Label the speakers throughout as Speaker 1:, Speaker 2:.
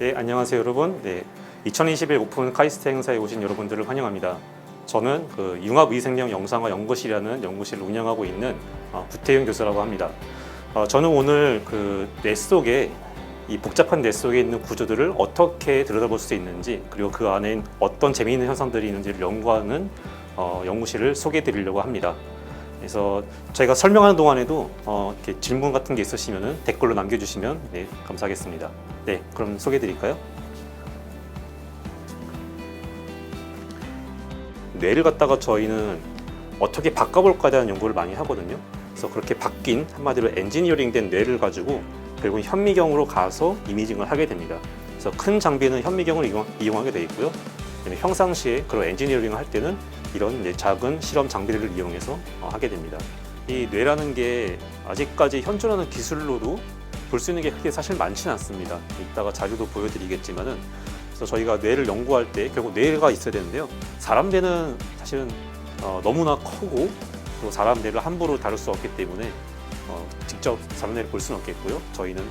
Speaker 1: 네, 안녕하세요 여러분. 2021 오픈 카이스트 행사에 오신 여러분들을 환영합니다. 저는 융합의생명 영상화 연구실이라는 연구실을 운영하고 있는 구태윤 교수라고 합니다. 저는 오늘 뇌 속에 이 복잡한 뇌 속에 있는 구조들을 어떻게 들여다볼 수 있는지, 그리고 그 안에 어떤 재미있는 현상들이 있는지를 연구하는 연구실을 소개해 드리려고 합니다. 그래서 제가 설명하는 동안에도 이렇게 질문 같은 게 있으시면 댓글로 남겨주시면 감사하겠습니다. 네, 그럼 소개해 드릴까요? 뇌를 갖다가 저희는 어떻게 바꿔볼까에 대한 연구를 많이 하거든요. 그래서 그렇게 바뀐, 한마디로 엔지니어링된 뇌를 가지고 결국은 현미경으로 가서 이미징을 하게 됩니다. 그래서 큰 장비는 현미경을 이용하게 되어 있고요. 그다음에 평상시에 그런 엔지니어링을 할 때는 이런 작은 실험 장비들을 이용해서 하게 됩니다. 이 뇌라는 게 아직까지 현존하는 기술로도 볼 수 있는 게 크게 사실 많지는 않습니다. 이따가 자료도 보여드리겠지만은, 그래서 저희가 뇌를 연구할 때 결국 뇌가 있어야 되는데요. 사람 뇌는 사실은 너무나 크고, 또 사람 뇌를 함부로 다룰 수 없기 때문에 직접 사람 뇌를 볼 수는 없겠고요. 저희는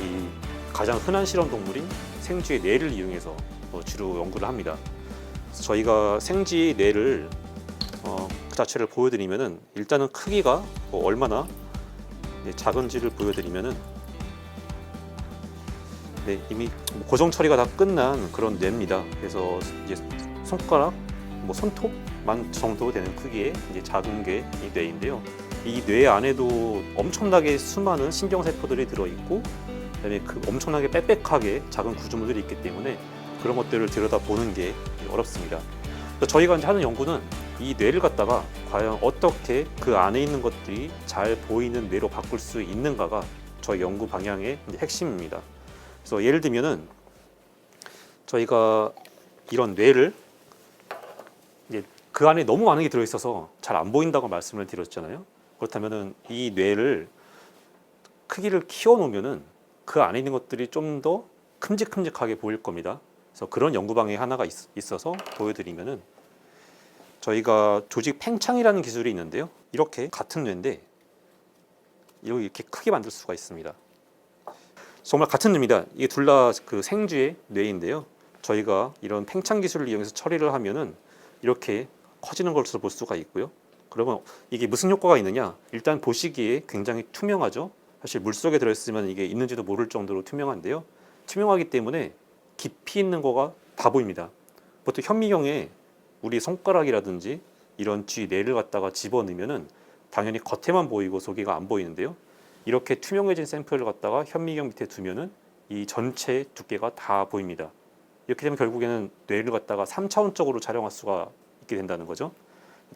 Speaker 1: 이 가장 흔한 실험 동물인 생쥐의 뇌를 이용해서 주로 연구를 합니다. 그래서 저희가 생쥐의 뇌를 그 자체를 보여드리면은, 일단은 크기가 얼마나 작은지를 보여드리면은, 이미 고정 처리가 다 끝난 그런 뇌입니다. 그래서 이제 손가락, 손톱만 정도 되는 크기의 이제 작은 게 이 뇌인데요. 이 뇌 안에도 엄청나게 수많은 신경세포들이 들어있고, 그다음에 엄청나게 빽빽하게 작은 구조물들이 있기 때문에 그런 것들을 들여다보는 게 어렵습니다. 그래서 저희가 이제 하는 연구는 이 뇌를 갖다가 과연 어떻게 그 안에 있는 것들이 잘 보이는 뇌로 바꿀 수 있는가가 저희 연구 방향의 핵심입니다. 그래서 예를 들면은 저희가 이런 뇌를 이제 그 안에 너무 많은 게 들어있어서 잘 안 보인다고 말씀을 드렸잖아요. 그렇다면은 이 뇌를 크기를 키워놓으면은 그 안에 있는 것들이 좀 더 큼직큼직하게 보일 겁니다. 그래서 그런 연구 방향이 하나가 있어서 보여드리면은, 저희가 조직 팽창이라는 기술이 있는데요. 이렇게 같은 뇌인데 이렇게 크게 만들 수가 있습니다. 정말 같은 뇌입니다. 이게 둘 다 생쥐의 뇌인데요. 저희가 이런 팽창 기술을 이용해서 처리를 하면은 이렇게 커지는 것을 볼 수가 있고요. 그러면 이게 무슨 효과가 있느냐? 일단 보시기에 굉장히 투명하죠. 사실 물속에 들어있으면 이게 있는지도 모를 정도로 투명한데요. 투명하기 때문에 깊이 있는 거가 다 보입니다. 보통 현미경에 우리 손가락이라든지 이런 쥐 뇌를 갖다가 집어넣으면은 당연히 겉에만 보이고 속이가 안 보이는데요. 이렇게 투명해진 샘플을 갖다가 현미경 밑에 두면은 이 전체 두께가 다 보입니다. 이렇게 되면 결국에는 뇌를 갖다가 3차원적으로 촬영할 수가 있게 된다는 거죠.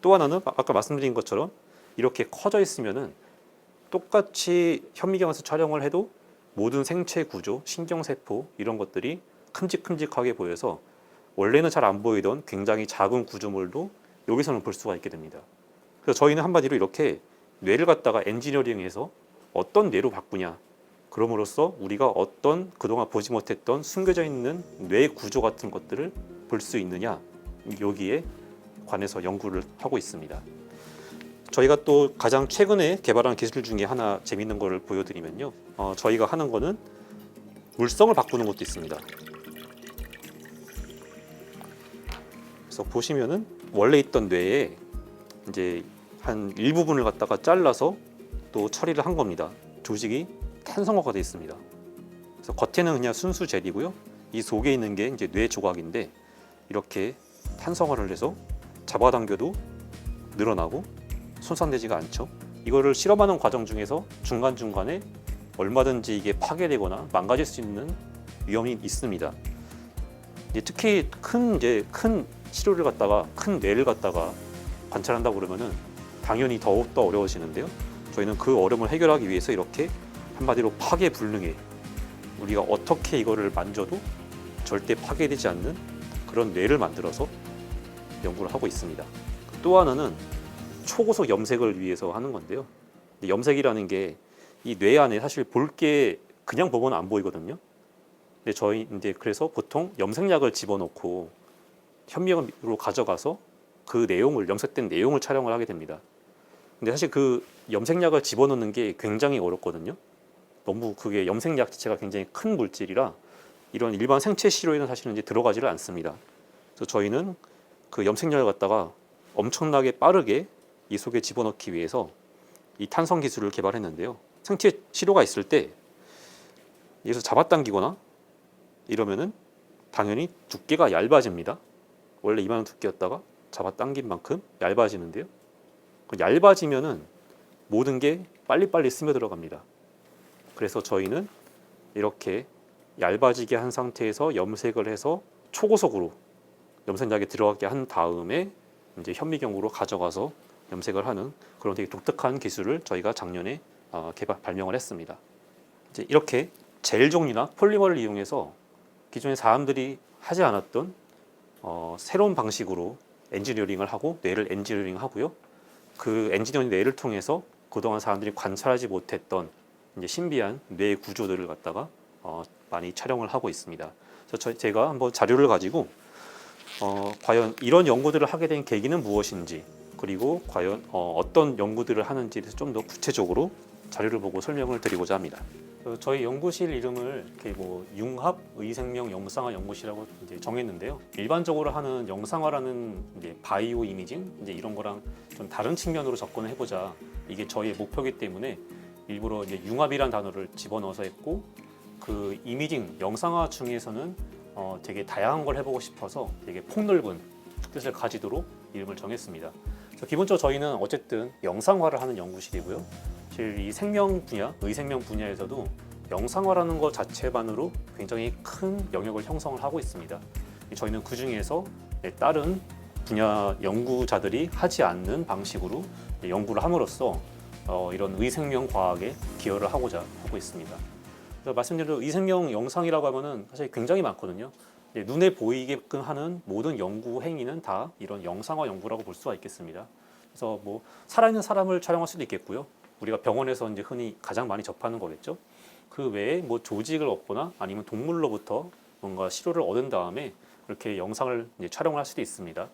Speaker 1: 또 하나는 아까 말씀드린 것처럼 이렇게 커져 있으면은 똑같이 현미경에서 촬영을 해도 모든 생체 구조, 신경세포 이런 것들이 큼직큼직하게 보여서 원래는 잘 안 보이던 굉장히 작은 구조물도 여기서는 볼 수가 있게 됩니다. 그래서 저희는 한마디로 이렇게 뇌를 갖다가 엔지니어링해서 어떤 뇌로 바꾸냐, 그럼으로써 우리가 어떤 그동안 보지 못했던 숨겨져 있는 뇌 구조 같은 것들을 볼 수 있느냐, 여기에 관해서 연구를 하고 있습니다. 저희가 또 가장 최근에 개발한 기술 중에 하나 재밌는 거를 보여드리면요, 저희가 하는 거는 물성을 바꾸는 것도 있습니다. 그래서 보시면은 원래 있던 뇌에 이제 한 일부분을 갖다가 잘라서 또 처리를 한 겁니다. 조직이 탄성화가 되어 있습니다. 그래서 겉에는 그냥 순수 젤이고요. 이 속에 있는 게 이제 뇌 조각인데, 이렇게 탄성화를 해서 잡아당겨도 늘어나고 손상되지가 않죠. 이거를 실험하는 과정 중에서 중간중간에 얼마든지 이게 파괴되거나 망가질 수 있는 위험이 있습니다. 특히 큰 치료를 갖다가, 큰 뇌를 갖다가 관찰한다고 그러면은 당연히 더욱더 어려워지는데요. 저희는 그 어려움을 해결하기 위해서 이렇게 한마디로 파괴불능해, 우리가 어떻게 이거를 만져도 절대 파괴되지 않는 그런 뇌를 만들어서 연구를 하고 있습니다. 또 하나는 초고속 염색을 위해서 하는 건데요. 염색이라는 게 이 뇌 안에 사실 볼 게 그냥 보면 안 보이거든요. 근데 저희 그래서 보통 염색약을 집어넣고 현미경으로 가져가서 그 내용을, 염색된 내용을 촬영을 하게 됩니다. 근데 사실 그 염색약을 집어넣는 게 굉장히 어렵거든요. 너무 그게 염색약 자체가 굉장히 큰 물질이라 이런 일반 생체 시료에는 사실은 이제 들어가지를 않습니다. 그래서 저희는 그 염색약을 갖다가 엄청나게 빠르게 이 속에 집어넣기 위해서 이 탄성 기술을 개발했는데요. 생체 시료가 있을 때 여기서 잡아당기거나 이러면은 당연히 두께가 얇아집니다. 원래 이만한 두께였다가 잡아당긴 만큼 얇아지는데요. 얇아지면은 모든 게 빨리빨리 스며들어갑니다. 그래서 저희는 이렇게 얇아지게 한 상태에서 염색을 해서 초고속으로 염색약에 들어가게 한 다음에 이제 현미경으로 가져가서 염색을 하는 그런 되게 독특한 기술을 저희가 작년에 발명을 했습니다. 이제 이렇게 젤 종류나 폴리머를 이용해서 기존에 사람들이 하지 않았던 새로운 방식으로 엔지니어링을 하고 뇌를 엔지니어링 하고요. 그 엔지니어링 뇌를 통해서 그동안 사람들이 관찰하지 못했던 이제 신비한 뇌 구조들을 갖다가 많이 촬영을 하고 있습니다. 그래서 제가 한번 자료를 가지고 과연 이런 연구들을 하게 된 계기는 무엇인지, 그리고 과연 어떤 연구들을 하는지에 대해서 좀 더 구체적으로 자료를 보고 설명을 드리고자 합니다. 저희 연구실 이름을 이렇게 뭐 융합 의생명 영상화 연구실이라고 이제 정했는데요. 일반적으로 하는 영상화라는 이제 바이오 이미징 이제 이런 거랑 좀 다른 측면으로 접근을 해보자. 이게 저희의 목표이기 때문에 일부러 이제 융합이라는 단어를 집어넣어서 했고, 그 이미징 영상화 중에서는 되게 다양한 걸 해보고 싶어서 되게 폭넓은 뜻을 가지도록 이름을 정했습니다. 그래서 기본적으로 저희는 어쨌든 영상화를 하는 연구실이고요. 사실 이 생명 분야, 의생명 분야에서도 영상화라는 것 자체만으로 굉장히 큰 영역을 형성을 하고 있습니다. 저희는 그 중에서 다른 분야 연구자들이 하지 않는 방식으로 연구를 함으로써 이런 의생명 과학에 기여를 하고자 하고 있습니다. 그래서 말씀드린 대로 의생명 영상이라고 하면은 사실 굉장히 많거든요. 눈에 보이게끔 하는 모든 연구 행위는 다 이런 영상화 연구라고 볼 수가 있겠습니다. 그래서 뭐 살아있는 사람을 촬영할 수도 있겠고요. 우리가 병원에서 이제 흔히 가장 많이 접하는 거겠죠. 그 외에 뭐 조직을 얻거나 아니면 동물로부터 뭔가 시료를 얻은 다음에 이렇게 영상을 이제 촬영을 할 수도 있습니다.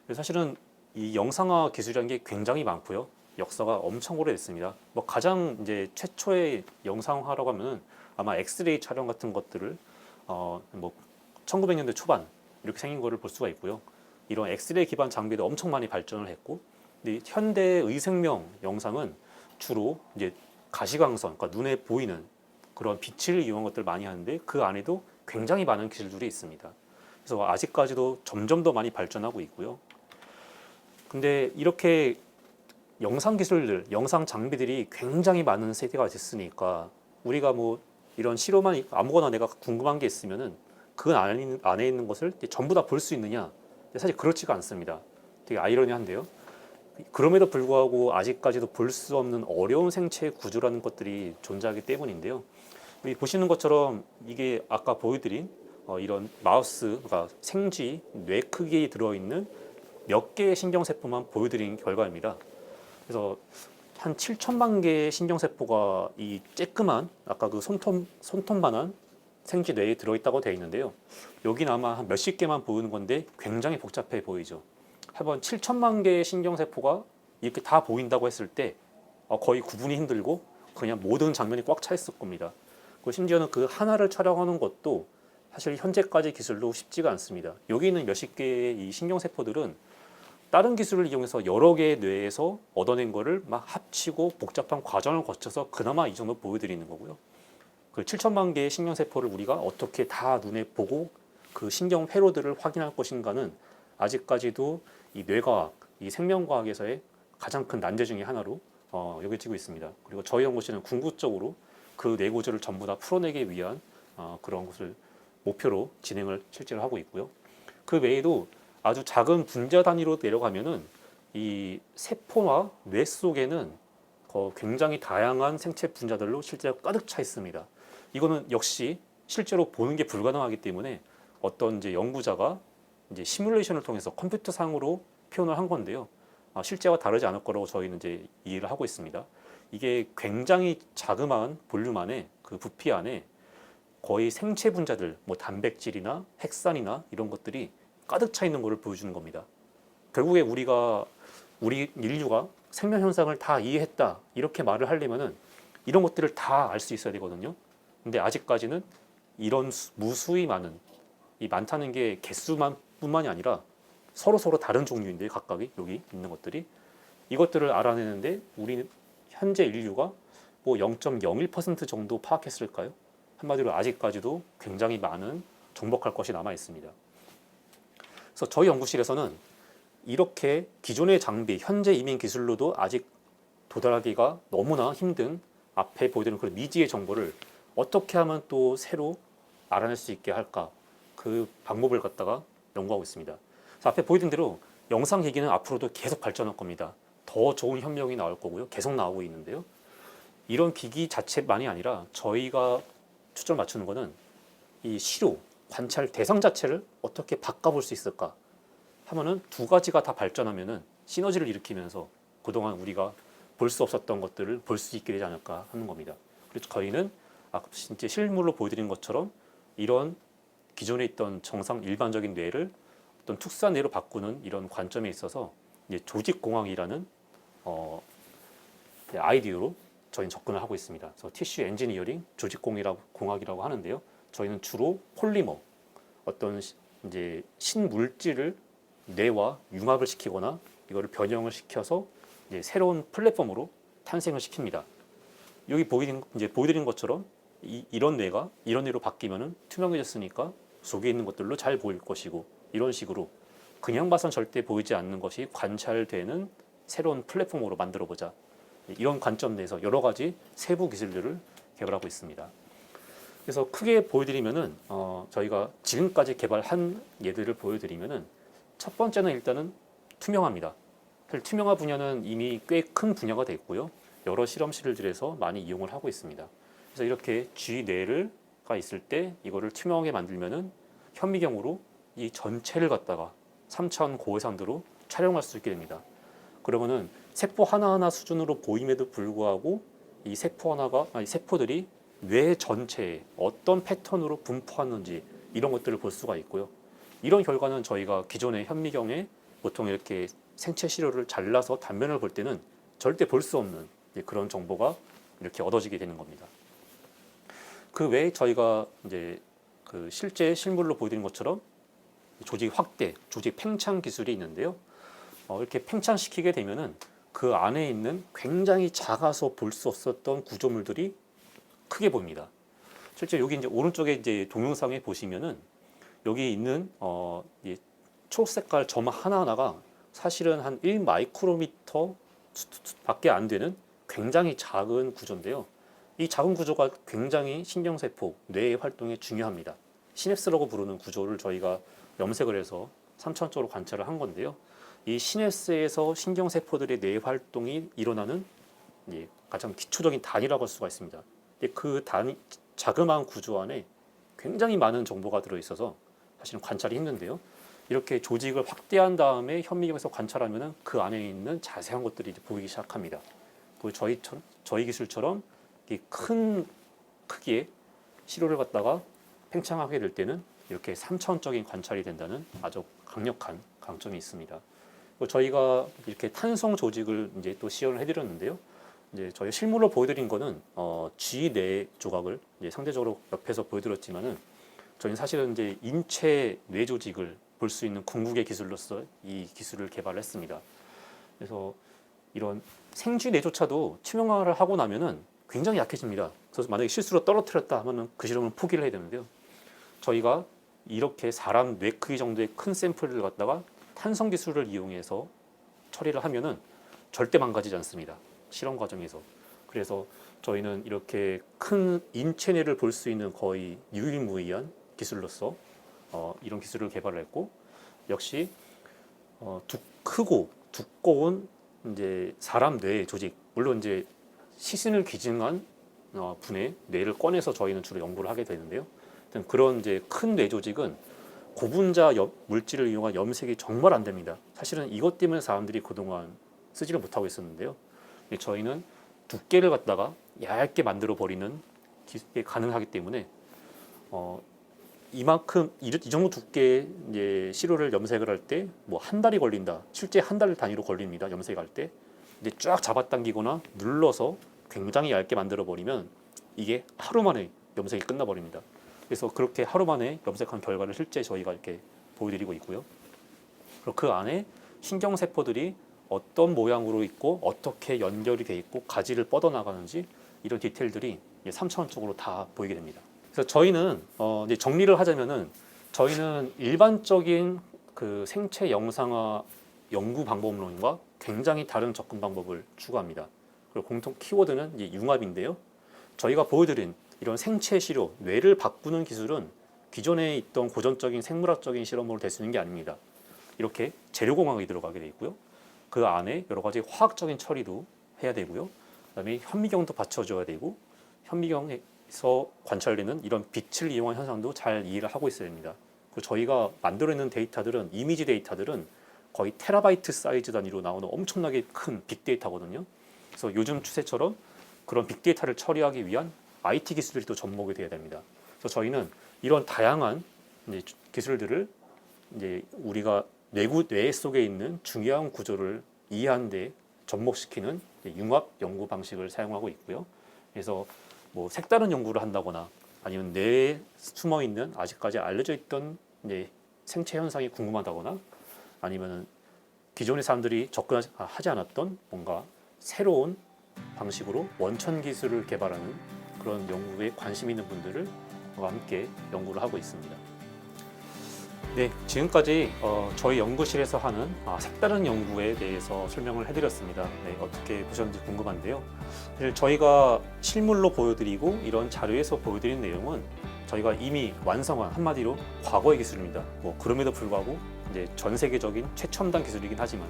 Speaker 1: 그래서 사실은 이 영상화 기술이라는 게 굉장히 많고요. 역사가 엄청 오래됐습니다. 뭐 가장 이제 최초의 영상화라고 하면은 아마 엑스레이 촬영 같은 것들을 뭐 1900년대 초반 이렇게 생긴 거를 볼 수가 있고요. 이런 엑스레이 기반 장비도 엄청 많이 발전을 했고, 근데 현대 의생명 영상은 주로 이제 가시광선, 그러니까 눈에 보이는 그런 빛을 이용한 것들 많이 하는데 그 안에도 굉장히 많은 기술들이 있습니다. 그래서 아직까지도 점점 더 많이 발전하고 있고요. 근데 이렇게 영상 기술들, 영상 장비들이 굉장히 많은 세대가 됐으니까 우리가 뭐 이런 시로만 아무거나 내가 궁금한 게 있으면은 그 안에 있는 것을 전부 다 볼 수 있느냐? 사실 그렇지가 않습니다. 되게 아이러니한데요. 그럼에도 불구하고 아직까지도 볼 수 없는 어려운 생체 구조라는 것들이 존재하기 때문인데요. 여기 보시는 것처럼 이게 아까 보여드린 이런 마우스, 그러니까 생쥐 뇌 크기에 들어있는 몇 개의 신경세포만 보여드린 결과입니다. 그래서 한 7천만 개의 신경세포가 이 쬐끄만 아까 그 손톱만한 생쥐 뇌에 들어있다고 되어 있는데요. 여기는 아마 한 몇십 개만 보이는 건데 굉장히 복잡해 보이죠. 한번 7천만 개의 신경세포가 이렇게 다 보인다고 했을 때 거의 구분이 힘들고 그냥 모든 장면이 꽉 차 있을 겁니다. 그리고 심지어는 그 하나를 촬영하는 것도 사실 현재까지 기술로 쉽지가 않습니다. 여기 있는 몇십 개의 이 신경세포들은 다른 기술을 이용해서 여러 개의 뇌에서 얻어낸 거를 막 합치고 복잡한 과정을 거쳐서 그나마 이 정도 보여드리는 거고요. 그 7천만 개의 신경세포를 우리가 어떻게 다 눈에 보고 그 신경 회로들을 확인할 것인가는 아직까지도 이 뇌과학, 이 생명과학에서의 가장 큰 난제 중의 하나로 여겨지고 있습니다. 그리고 저희 연구실은 궁극적으로 그 뇌구조를 전부 다 풀어내기 위한 그런 것을 목표로 진행을 실제로 하고 있고요. 그 외에도 아주 작은 분자 단위로 내려가면은 이 세포와 뇌 속에는 굉장히 다양한 생체 분자들로 실제로 가득 차 있습니다. 이거는 역시 실제로 보는 게 불가능하기 때문에 어떤 이제 연구자가 이제 시뮬레이션을 통해서 컴퓨터상으로 표현을 한 건데요. 실제와 다르지 않을 거라고 저희는 이제 이해를 하고 있습니다. 이게 굉장히 자그마한 볼륨 안에 그 부피 안에 거의 생체 분자들, 뭐 단백질이나 핵산이나 이런 것들이 가득 차 있는 것을 보여주는 겁니다. 결국에 우리 인류가 생명 현상을 다 이해했다 이렇게 말을 하려면은 이런 것들을 다 알 수 있어야 되거든요. 근데 아직까지는 이런 무수히 많은 이 많다는 게 개수만뿐만이 아니라 서로 다른 종류인데 각각이 여기 있는 것들이 이것들을 알아내는데 우리 현재 인류가 뭐 0.01% 정도 파악했을까요? 한마디로 아직까지도 굉장히 많은 정복할 것이 남아 있습니다. 그래서 저희 연구실에서는 이렇게 기존의 장비, 현재 이민 기술로도 아직 도달하기가 너무나 힘든 앞에 보여드리는 그런 미지의 정보를 어떻게 하면 또 새로 알아낼 수 있게 할까, 그 방법을 갖다가 연구하고 있습니다. 그래서 앞에 보여드린 대로 영상 기기는 앞으로도 계속 발전할 겁니다. 더 좋은 현명이 나올 거고요. 계속 나오고 있는데요. 이런 기기 자체만이 아니라 저희가 초점을 맞추는 거는 이 시료, 관찰 대상 자체를 어떻게 바꿔볼 수 있을까 하면은 두 가지가 다 발전하면은 시너지를 일으키면서 그동안 우리가 볼 수 없었던 것들을 볼 수 있게 되지 않을까 하는 겁니다. 그래서 저희는 아까 진짜 실물로 보여드린 것처럼 이런 기존에 있던 정상 일반적인 뇌를 어떤 특수한 뇌로 바꾸는 이런 관점에 있어서 이제 조직공학이라는 아이디어로 저희는 접근을 하고 있습니다. 그래서 티슈 엔지니어링, 조직공학이라고 하는데요. 저희는 주로 폴리머, 어떤 이제 신물질을 뇌와 융합을 시키거나 이거를 변형을 시켜서 이제 새로운 플랫폼으로 탄생을 시킵니다. 여기 보여드린 것처럼 이런 뇌가 이런 뇌로 바뀌면은 투명해졌으니까 속에 있는 것들로 잘 보일 것이고 이런 식으로 그냥 봐선 절대 보이지 않는 것이 관찰되는 새로운 플랫폼으로 만들어보자. 이런 관점 내에서 여러 가지 세부 기술들을 개발하고 있습니다. 그래서 크게 보여드리면은 저희가 지금까지 개발한 예들을 보여드리면은 첫 번째는 일단은 투명합니다. 사실 투명화 분야는 이미 꽤 큰 분야가 돼 있고요. 여러 실험실들에서 많이 이용을 하고 있습니다. 그래서 이렇게 쥐뇌가 있을 때 이거를 투명하게 만들면은 현미경으로 이 전체를 갖다가 3차원 고해상도로 촬영할 수 있게 됩니다. 그러면은 세포 하나하나 수준으로 보임에도 불구하고 이 세포들이 뇌 전체에 어떤 패턴으로 분포하는지 이런 것들을 볼 수가 있고요. 이런 결과는 저희가 기존의 현미경에 보통 이렇게 생체 시료를 잘라서 단면을 볼 때는 절대 볼 수 없는 그런 정보가 이렇게 얻어지게 되는 겁니다. 그 외에 저희가 이제 그 실제 실물로 보여드린 것처럼 조직 확대, 조직 팽창 기술이 있는데요. 이렇게 팽창시키게 되면은 그 안에 있는 굉장히 작아서 볼 수 없었던 구조물들이 크게 보입니다. 실제 여기 이제 오른쪽에 이제 동영상에 보시면은 여기 있는 초록색깔 점 하나하나가 사실은 한 1마이크로미터 밖에 안 되는 굉장히 작은 구조인데요. 이 작은 구조가 굉장히 신경세포, 뇌의 활동에 중요합니다. 시냅스라고 부르는 구조를 저희가 염색을 해서 3차원적으로 관찰을 한 건데요. 이 시냅스에서 신경세포들의 뇌 활동이 일어나는 가장 기초적인 단위라고 할 수가 있습니다. 그 자그마한 구조 안에 굉장히 많은 정보가 들어있어서 사실은 관찰이 힘든데요. 이렇게 조직을 확대한 다음에 현미경에서 관찰하면 그 안에 있는 자세한 것들이 이제 보이기 시작합니다. 그리고 저희 기술처럼 큰 크기의 시료를 갖다가 팽창하게 될 때는 이렇게 3차원적인 관찰이 된다는 아주 강력한 강점이 있습니다. 그리고 저희가 이렇게 탄성 조직을 이제 또 시연을 해드렸는데요. 이제 저희 실물로 보여드린 거는 쥐뇌 조각을 이제 상대적으로 옆에서 보여드렸지만은 저희는 사실은 이제 인체 뇌 조직을 볼 수 있는 궁극의 기술로서 이 기술을 개발했습니다. 그래서 이런 생쥐 뇌조차도 투명화를 하고 나면은 굉장히 약해집니다. 그래서 만약에 실수로 떨어뜨렸다 하면은 그 실험은 포기를 해야 되는데요. 저희가 이렇게 사람 뇌 크기 정도의 큰 샘플을 갖다가 탄성 기술을 이용해서 처리를 하면은 절대 망가지지 않습니다. 실험 과정에서. 그래서 저희는 이렇게 큰 인체뇌를 볼 수 있는 거의 유일무이한 기술로서 이런 기술을 개발을 했고, 역시 크고 두꺼운 이제 사람 뇌 조직, 물론 이제 시신을 기증한 분의 뇌를 꺼내서 저희는 주로 연구를 하게 되는데요. 그런 이제 큰 뇌 조직은 고분자 물질을 이용한 염색이 정말 안 됩니다. 사실은 이것 때문에 사람들이 그동안 쓰지를 못하고 있었는데요. 저희는 두께를 갖다가 얇게 만들어 버리는 게 가능하기 때문에 이만큼 이 정도 두께의 이제 시료를 염색을 할 때 뭐 한 달이 걸린다. 실제 한 달 단위로 걸립니다. 염색할 때. 이제 쫙 잡아당기거나 눌러서 굉장히 얇게 만들어 버리면 이게 하루 만에 염색이 끝나 버립니다. 그래서 그렇게 하루 만에 염색한 결과를 실제 저희가 이렇게 보여드리고 있고요. 그리고 그 안에 신경세포들이 어떤 모양으로 있고 어떻게 연결이 돼 있고 가지를 뻗어나가는지 이런 디테일들이 3차원 쪽으로 다 보이게 됩니다. 그래서 저희는 이제 정리를 하자면은 저희는 일반적인 그 생체 영상화 연구 방법론과 굉장히 다른 접근 방법을 추구합니다. 그리고 공통 키워드는 이제 융합인데요. 저희가 보여드린 이런 생체 시료, 뇌를 바꾸는 기술은 기존에 있던 고전적인 생물학적인 실험으로 될 수 있는 게 아닙니다. 이렇게 재료공학이 들어가게 돼 있고요. 그 안에 여러 가지 화학적인 처리도 해야 되고요. 그다음에 현미경도 받쳐줘야 되고 현미경에서 관찰되는 이런 빛을 이용한 현상도 잘 이해를 하고 있어야 됩니다. 그리고 저희가 만들어내는 데이터들은 이미지 데이터들은 거의 테라바이트 사이즈 단위로 나오는 엄청나게 큰 빅데이터거든요. 그래서 요즘 추세처럼 그런 빅데이터를 처리하기 위한 IT 기술들이 또 접목이 돼야 됩니다. 그래서 저희는 이런 다양한 이제 기술들을 이제 우리가 뇌 속에 있는 중요한 구조를 이해하는 데 접목시키는 융합 연구 방식을 사용하고 있고요. 그래서 뭐 색다른 연구를 한다거나 아니면 뇌에 숨어 있는 아직까지 알려져 있던 이제 생체 현상이 궁금하다거나 아니면은 기존의 사람들이 접근하지 않았던 뭔가 새로운 방식으로 원천 기술을 개발하는 그런 연구에 관심 있는 분들과 함께 연구를 하고 있습니다. 네, 지금까지 저희 연구실에서 하는 색다른 연구에 대해서 설명을 해드렸습니다. 네, 어떻게 보셨는지 궁금한데요. 저희가 실물로 보여드리고 이런 자료에서 보여드린 내용은 저희가 이미 완성한 한마디로 과거의 기술입니다. 뭐 그럼에도 불구하고 이제 전 세계적인 최첨단 기술이긴 하지만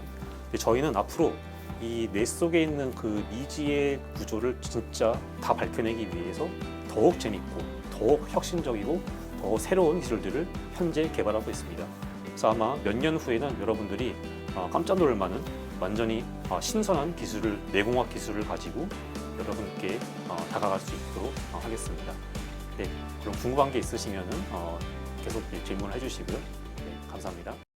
Speaker 1: 저희는 앞으로 이 뇌 속에 있는 그 미지의 구조를 진짜 다 밝혀내기 위해서 더욱 재밌고 더욱 혁신적이고 더 새로운 기술들을 현재 개발하고 있습니다. 그래서 아마 몇 년 후에는 여러분들이 깜짝 놀랄 만한 완전히 신선한 기술을, 뇌공학 기술을 가지고 여러분께 다가갈 수 있도록 하겠습니다. 네, 그럼 궁금한 게 있으시면은 계속 질문을 해주시고요. 네, 감사합니다.